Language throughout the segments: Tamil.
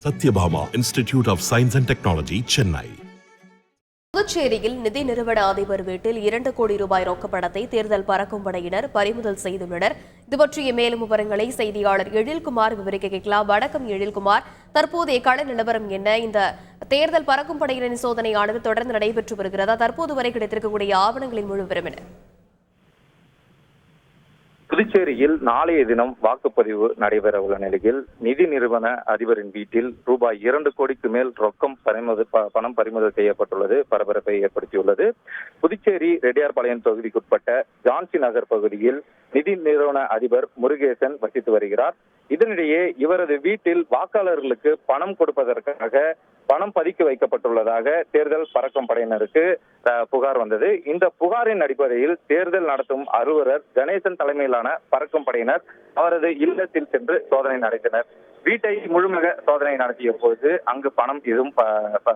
Satyabhama institute of science and technology, Chennai. புதுச்சேரியில் நிதி நிறுவன அதிபர் வீட்டில் 2 கோடி ரூபாய் ரொக்கப்பணத்தை தேர்தல் பறக்கும் படையினர் பறிமுதல் செய்துள்ளனர். இது பற்றிய மேலும் விவரங்களை செய்தியாளர் எழில்குமார் விவரிக்க கேட்கலாம். வணக்கம் எழில்குமார், தற்போதைய கள நிலவரம் என்ன? இந்த தேர்தல் பறக்கும் படையினரின் சோதனையானது தொடர்ந்து நடைபெற்று வருகிறதா? தற்போது வரை கிடைத்திருக்கக்கூடிய ஆவணங்களின் முழு விவரம் என்ன? புதுச்சேரியில் நாளைய தினம் வாக்குப்பதிவு நடைபெற உள்ள நிலையில் நிதி நிறுவன அதிபரின் வீட்டில் ரூபாய் 2 கோடிக்கு மேல் ரொக்கம் பணம் பறிமுதல் செய்யப்பட்டுள்ளது பரபரப்பை ஏற்படுத்தியுள்ளது. புதுச்சேரி ரெட்டியார்பாளையம் தொகுதிக்குட்பட்ட ஜான்சி நகர் பகுதியில் நிதி நிறுவன அதிபர் முருகேசன் வசித்து வருகிறார். இதனிடையே இவரது வீட்டில் வாக்காளர்களுக்கு பணம் கொடுப்பதற்காக பணம் பதுக்கி வைக்கப்பட்டுள்ளதாக தேர்தல் பறக்கும் படையினருக்கு புகார் வந்தது. இந்த புகாரின் அடிப்படையில் தேர்தல் நடத்தும் அலுவலர் கணேசன் தலைமையிலான பறக்கும் படையினர் அவரது இல்லத்தில் சென்று சோதனை நடத்தினர். வீட்டை முழுமையாக சோதனை நடத்திய போது அங்கு பணம் எதுவும்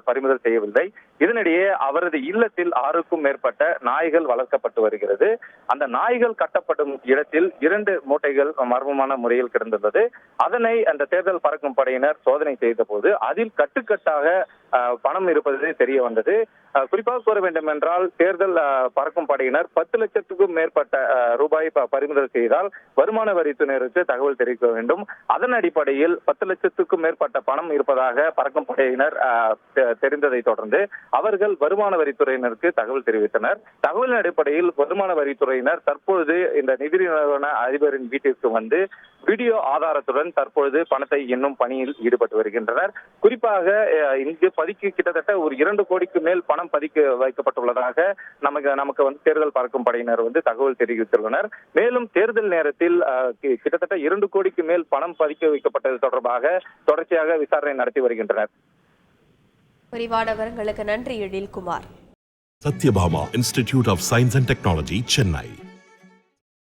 பறிமுதல் செய்யவில்லை. இதனிடையே அவரது இல்லத்தில் 6க்கும் மேற்பட்ட நாய்கள் வளர்க்கப்பட்டு வருகிறது. அந்த நாய்கள் கட்டப்படும் இடத்தில் 2 மூட்டைகள் மர்மமான முறையில் கிடந்துள்ளது. அதனை அந்த தேர்தல் பறக்கும் படையினர் சோதனை செய்த போது அதில் கட்டுக்கட்டாக பணம் இருப்பது தெரிய வந்தது. குறிப்பாக கூற வேண்டும் என்றால் தேர்தல் பறக்கும் படையினர் 10 லட்சத்துக்கும் மேற்பட்ட ரூபாய் பறிமுதல் செய்தால் வருமான வரித்துறையினருக்கு தகவல் தெரிவிக்க வேண்டும். அதன் அடிப்படையில் 10 லட்சத்துக்கும் மேற்பட்ட பணம் இருப்பதாக பறக்கும் படையினர் தெரிந்ததை தொடர்ந்து அவர்கள் வருமான வரித்துறையினருக்கு தகவல் தெரிவித்தனர். தகவலின் அடிப்படையில் வருமான வரித்துறையினர் தற்பொழுது இந்த நிதி நிறுவன அதிபரின் வீட்டிற்கு வந்து வீடியோ ஆதாரத்துடன் தற்பொழுது பணத்தை எண்ணும் பணியில் ஈடுபட்டு வருகின்றனர். குறிப்பாக இங்கு கிட்டத்தட்ட ஒரு 2 கோடிக்கு மேல் பணம் பதுக்கி வைக்கப்பட்டுள்ளதாக நமக்கு வந்து தேர்தல் பறக்கும் படையினர் வந்து தகவல் தெரிவித்துள்ளனர். மேலும் தேர்தல் நேரத்தில் கிட்டத்தட்ட 2 கோடிக்கு மேல் பணம் பதுக்கி வைக்கப்பட்டது தொடர்பாக தொடர்ச்சியாக விசாரணை நடத்தி வருகின்றனர். விரிவான விவரங்களுக்கு நன்றி Ezhilkumar. Sathyabama institute of science and technology, Chennai.